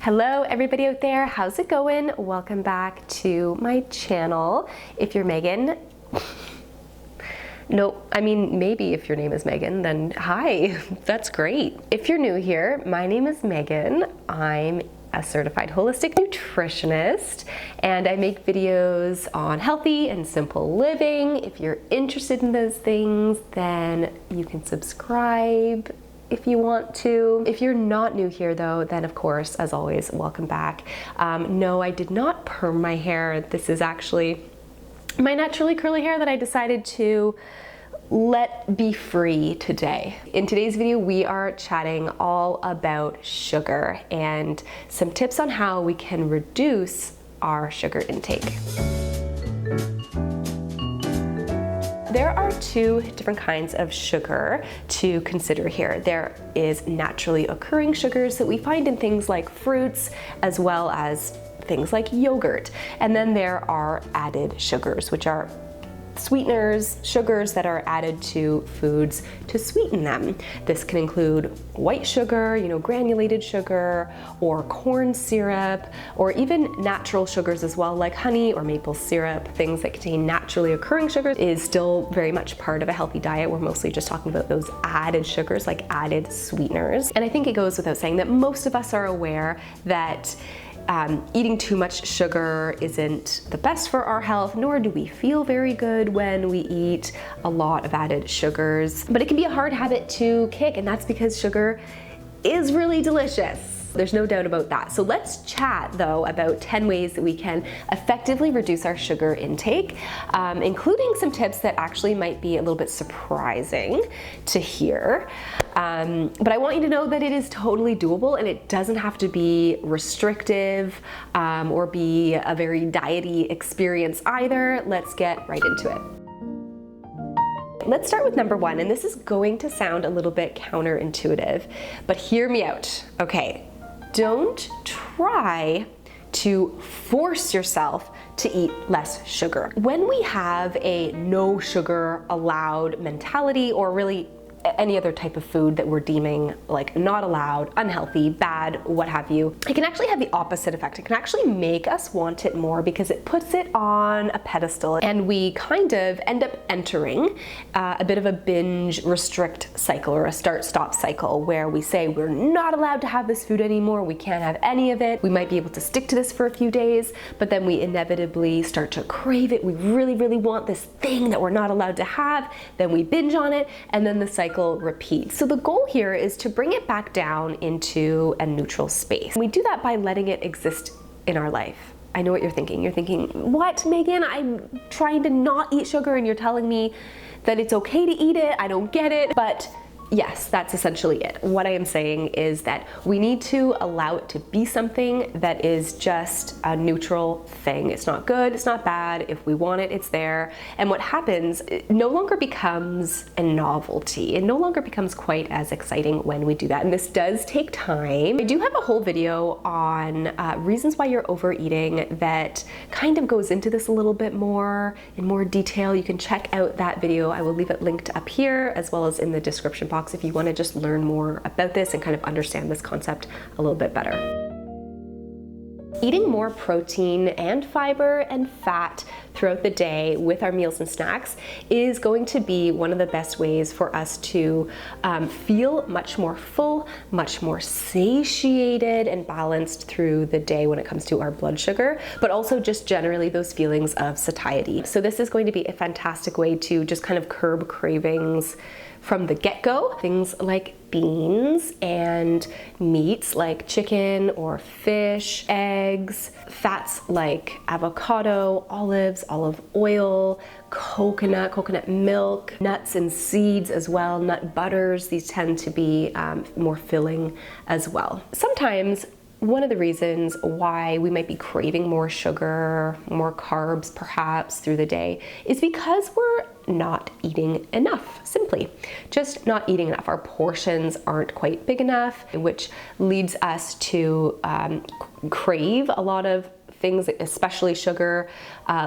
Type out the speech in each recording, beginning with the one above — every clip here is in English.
Hello everybody out there, how's it going? Welcome back to my channel. If you're Megan, no, I mean maybe if your name is Megan, then hi, that's great. If you're new here, my name is Megan. I'm a certified holistic nutritionist and I make videos on healthy and simple living. If you're interested in those things, then you can subscribe if you want to. If you're not new here though, then of course, as always, welcome back. No, I did not perm my hair. This is actually my naturally curly hair that I decided to let be free today. In today's video, we are chatting all about sugar and some tips on how we can reduce our sugar intake. There are two different kinds of sugar to consider here. There is naturally occurring sugars that we find in things like fruits, as well as things like yogurt. And then there are added sugars, which are sweeteners, sugars that are added to foods to sweeten them. This can include white sugar, granulated sugar, or corn syrup, or even natural sugars as well, like honey or maple syrup. Things that contain naturally occurring sugars is still very much part of a healthy diet. We're mostly just talking about those added sugars, like added sweeteners. And I think it goes without saying that most of us are aware that eating too much sugar isn't the best for our health, nor do we feel very good when we eat a lot of added sugars. But it can be a hard habit to kick, and that's because sugar is really delicious. There's no doubt about that. So let's chat though about 10 ways that we can effectively reduce our sugar intake, including some tips that actually might be a little bit surprising to hear. But I want you to know that it is totally doable and it doesn't have to be restrictive or be a very diety experience either. Let's get right into it. Let's start with number one, and this is going to sound a little bit counterintuitive, but hear me out. Okay, don't try to force yourself to eat less sugar. When we have a no sugar allowed mentality, or really any other type of food that we're deeming like not allowed, unhealthy, bad, what have you, it can actually have the opposite effect. It can actually make us want it more because it puts it on a pedestal, and we kind of end up entering a bit of a binge restrict cycle, or a start-stop cycle, where we say we're not allowed to have this food anymore, we can't have any of it. We might be able to stick to this for a few days, but then we inevitably start to crave it. We really, really want this thing that we're not allowed to have, then we binge on it, and then the cycle repeats. So the goal here is to bring it back down into a neutral space. We do that by letting it exist in our life. I know what you're thinking. You're thinking, what, Megan? I'm trying to not eat sugar and you're telling me that it's okay to eat it. I don't get it. But yes, that's essentially it. What I am saying is that we need to allow it to be something that is just a neutral thing. It's not good, it's not bad. If we want it, it's there. And what happens, it no longer becomes a novelty. It no longer becomes quite as exciting when we do that. And this does take time. I do have a whole video on reasons why you're overeating that kind of goes into this a little bit more in more detail. You can check out that video. I will leave it linked up here as well as in the description box if you want to just learn more about this and kind of understand this concept a little bit better. Eating more protein and fiber and fat throughout the day with our meals and snacks is going to be one of the best ways for us to feel much more full, much more satiated and balanced through the day when it comes to our blood sugar, but also just generally those feelings of satiety. So this is going to be a fantastic way to just kind of curb cravings from the get-go. Things like beans and meats like chicken or fish, eggs, fats like avocado, olives, olive oil, coconut milk, nuts and seeds as well, nut butters. These tend to be more filling as well. Sometimes one of the reasons why we might be craving more sugar, more carbs perhaps through the day is because we're not eating enough, simply. Just not eating enough. Our portions aren't quite big enough, which leads us to crave a lot of things, especially sugar,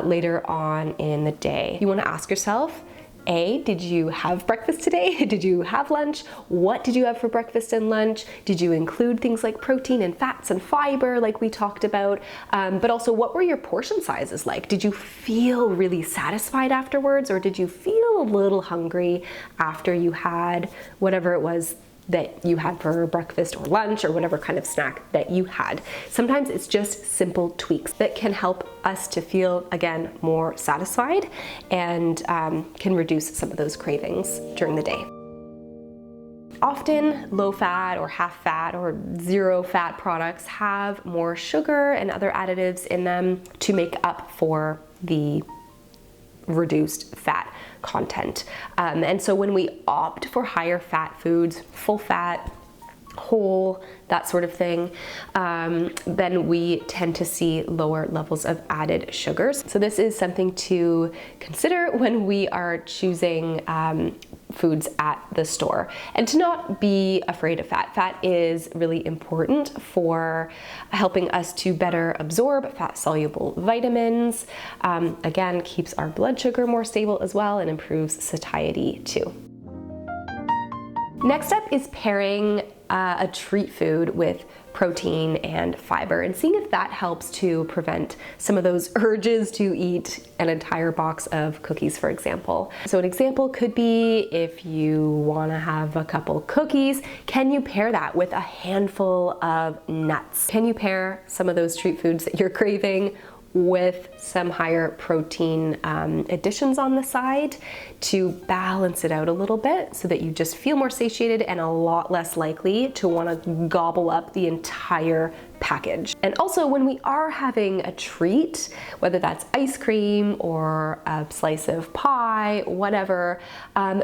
later on in the day. You want to ask yourself, A, did you have breakfast today? Did you have lunch? What did you have for breakfast and lunch? Did you include things like protein and fats and fiber like we talked about? But also, what were your portion sizes like? Did you feel really satisfied afterwards, or did you feel a little hungry after you had whatever it was that you had for breakfast or lunch, or whatever kind of snack that you had? Sometimes it's just simple tweaks that can help us to feel, again, more satisfied and can reduce some of those cravings during the day. Often low fat or half fat or zero fat products have more sugar and other additives in them to make up for the reduced fat content. And so when we opt for higher fat foods, full fat, whole, that sort of thing, then we tend to see lower levels of added sugars. So this is something to consider when we are choosing foods at the store, and to not be afraid of fat. Fat is really important for helping us to better absorb fat-soluble vitamins. Again, keeps our blood sugar more stable as well, and improves satiety too. Next up is pairing a treat food with protein and fiber, and seeing if that helps to prevent some of those urges to eat an entire box of cookies, for example. So an example could be, if you want to have a couple cookies, can you pair that with a handful of nuts? Can you pair some of those treat foods that you're craving with some higher protein additions on the side to balance it out a little bit, so that you just feel more satiated and a lot less likely to want to gobble up the entire package? And also, when we are having a treat, whether that's ice cream or a slice of pie, whatever,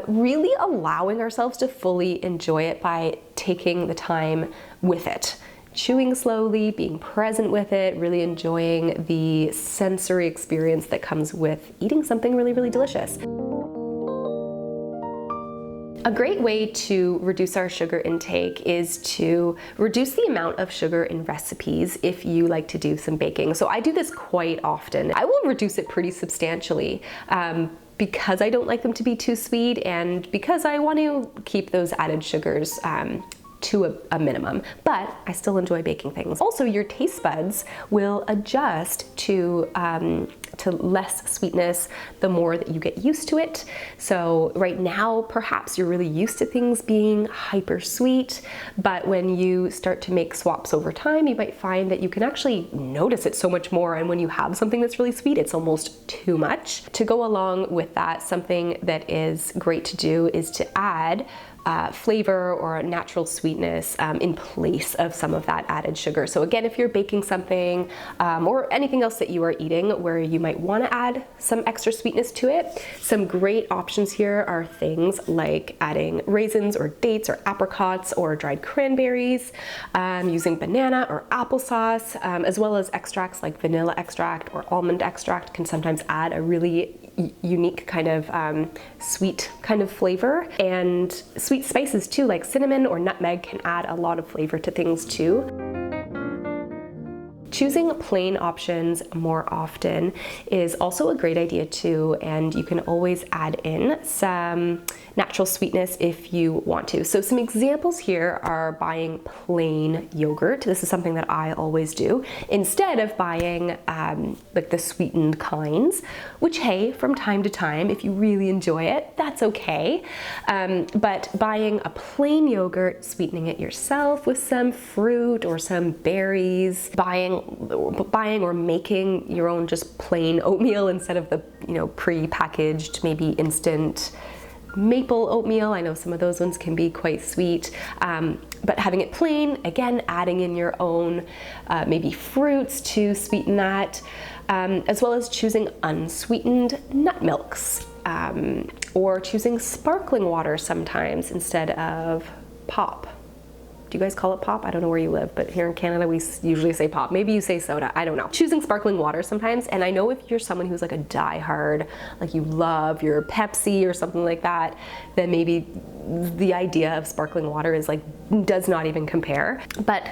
really allowing ourselves to fully enjoy it by taking the time with it. Chewing slowly, being present with it, really enjoying the sensory experience that comes with eating something really, really delicious. A great way to reduce our sugar intake is to reduce the amount of sugar in recipes if you like to do some baking. So I do this quite often. I will reduce it pretty substantially. Because I don't like them to be too sweet, and because I want to keep those added sugars to a minimum, but I still enjoy baking things. Also, your taste buds will adjust to less sweetness the more that you get used to it. So right now, perhaps you're really used to things being hyper sweet, but when you start to make swaps over time, you might find that you can actually notice it so much more. And when you have something that's really sweet, it's almost too much. To go along with that, something that is great to do is to add flavor or natural sweetness in place of some of that added sugar. So again, if you're baking something or anything else that you are eating where you might want to add some extra sweetness to it, some great options here are things like adding raisins or dates or apricots or dried cranberries, using banana or applesauce, as well as extracts like vanilla extract or almond extract can sometimes add a really unique kind of sweet kind of flavor. And sweet spices too, like cinnamon or nutmeg, can add a lot of flavor to things too. Choosing plain options more often is also a great idea too, and you can always add in some natural sweetness if you want to. So some examples here are buying plain yogurt. This is something that I always do, instead of buying like the sweetened kinds, which, hey, from time to time, if you really enjoy it, that's okay. But buying a plain yogurt, sweetening it yourself with some fruit or some berries, buying or making your own just plain oatmeal instead of the pre-packaged, maybe instant maple oatmeal. I know some of those ones can be quite sweet, but having it plain, again, adding in your own maybe fruits to sweeten that, as well as choosing unsweetened nut milks, or choosing sparkling water sometimes instead of pop. Do you guys call it pop? I don't know where you live, but here in Canada, we usually say pop. Maybe you say soda, I don't know. Choosing sparkling water sometimes, and I know if you're someone who's like a diehard, like you love your Pepsi or something like that, then maybe the idea of sparkling water is like, does not even compare. But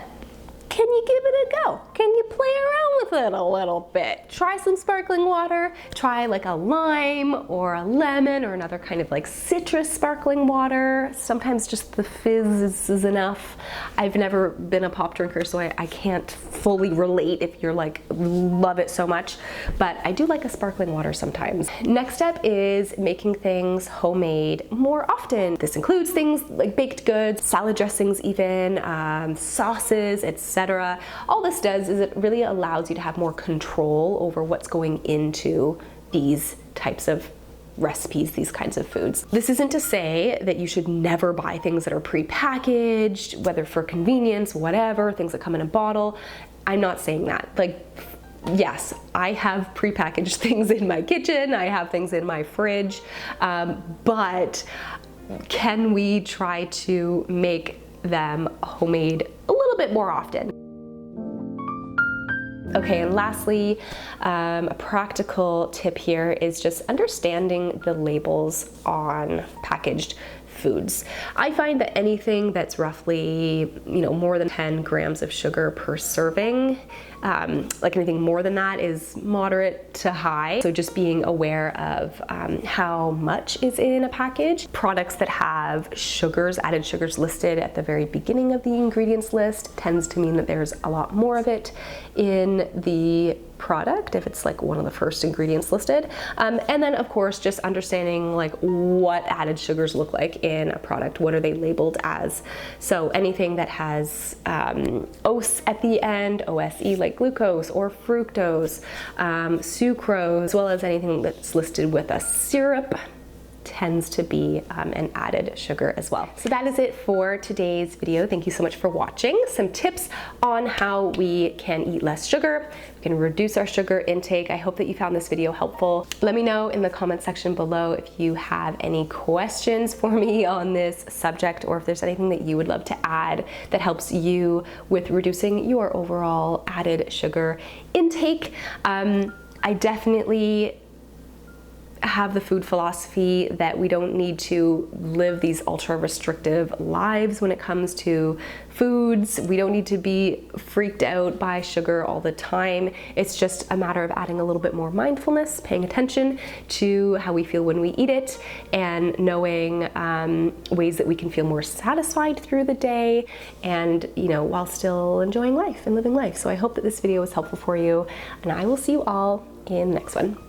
can you give it a go? Can you play around with it a little bit. Try some sparkling water, try like a lime or a lemon or another kind of like citrus sparkling water. Sometimes just the fizz is enough. I've never been a pop drinker, so I can't fully relate if you're like, love it so much, but I do like a sparkling water sometimes. Next step is making things homemade more often. This includes things like baked goods, salad dressings even, sauces, etc. All this does is it really allows you to have more control over what's going into these types of recipes, these kinds of foods. This isn't to say that you should never buy things that are pre-packaged, whether for convenience, whatever, things that come in a bottle. I'm not saying that. Like, yes, I have prepackaged things in my kitchen, I have things in my fridge, but can we try to make them homemade a little bit more often? Okay, and lastly, a practical tip here is just understanding the labels on packaged foods. I find that anything that's roughly, more than 10 grams of sugar per serving, like anything more than that is moderate to high. So just being aware of how much is in a package. Products that have sugars, added sugars listed at the very beginning of the ingredients list tends to mean that there's a lot more of it in the product if it's like one of the first ingredients listed. And then of course just understanding like what added sugars look like in a product. What are they labeled as? So anything that has OS at the end, OSE like glucose or fructose, sucrose, as well as anything that's listed with a syrup tends to be an added sugar as well. So that is it for today's video. Thank you so much for watching. Some tips on how we can eat less sugar. We can reduce our sugar intake. I hope that you found this video helpful. Let me know in the comment section below if you have any questions for me on this subject, or if there's anything that you would love to add that helps you with reducing your overall added sugar intake. I definitely have the food philosophy that we don't need to live these ultra restrictive lives when it comes to foods. We don't need to be freaked out by sugar all the time. It's just a matter of adding a little bit more mindfulness, paying attention to how we feel when we eat it, and knowing ways that we can feel more satisfied through the day, and while still enjoying life and living life. So I hope that this video was helpful for you, and I will see you all in the next one.